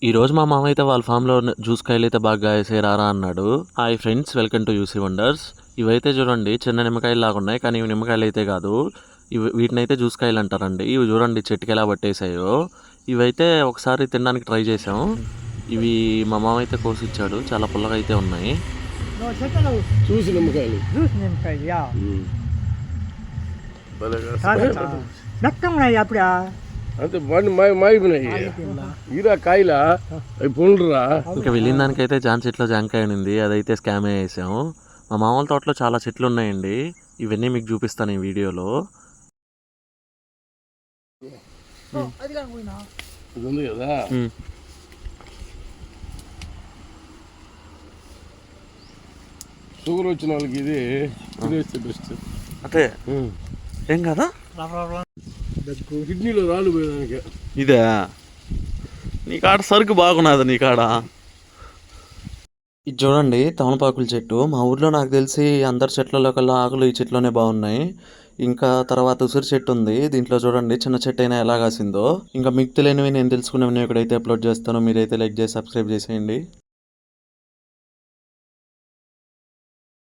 ఈరోజు మా మామ అయితే వాళ్ళ ఫామ్లో జ్యూస్ కాయలు అయితే బాగా కాసేయి రారా అన్నాడు. Hi friends, welcome to UC wonders. ఇవైతే చూడండి చిన్న నిమ్మకాయలు లాగా ఉన్నాయి, కానీ ఇవి నిమ్మకాయలు అయితే కాదు. వీటినైతే జ్యూస్ కాయలు అంటారండి. ఇవి చూడండి చెట్టుకి ఎలా పట్టేసాయో. ఇవైతే ఒకసారి తినడానికి ట్రై చేసాం. ఇవి మా మామ అయితే కోసిచ్చాడు, చాలా పుల్లగా అయితే ఉన్నాయి. చూసి నిమ్మకాయలు మెత్తన్నాయి అప్పుడా అంతే బండి మాయిపోయినాయి ఇరా కాయలా అవి పండురా. ఇంకా వెళ్ళిన దానికైతే జాన్ చెట్లో జాంకాయ ఉంది, అదైతే స్కామ్ వేసాము. మా మామూలు తోటలో చాలా చెట్లు ఉన్నాయండి, ఇవన్నీ మీకు చూపిస్తాను ఈ వీడియోలో. ఇది ఉంది కదా, షుగర్ వచ్చిన వాళ్ళకి ఇది వేస్తే బెస్ట్. అదే ఏం కదా, కిడ్నీలో రాళ్ళు పోయేదానికి. ఇదే నీ కాడ సరుకు బాగున్నది నీ కాడ. ఇది చూడండి తమలపాకుల చెట్టు. మా ఊర్లో నాకు తెలిసి అందరి చెట్లలో కల్లా ఆకులు ఈ చెట్లోనే బాగున్నాయి. ఇంకా తర్వాత ఉసిరి చెట్టు ఉంది, దీంట్లో చూడండి చిన్న చెట్టు అయినా ఎలా కాసిందో. ఇంకా మీకు తెలియనివి నేను తెలుసుకునేవి ఇక్కడైతే అప్లోడ్ చేస్తాను. మీరైతే లైక్ చేసి సబ్స్క్రైబ్ చేసేయండి.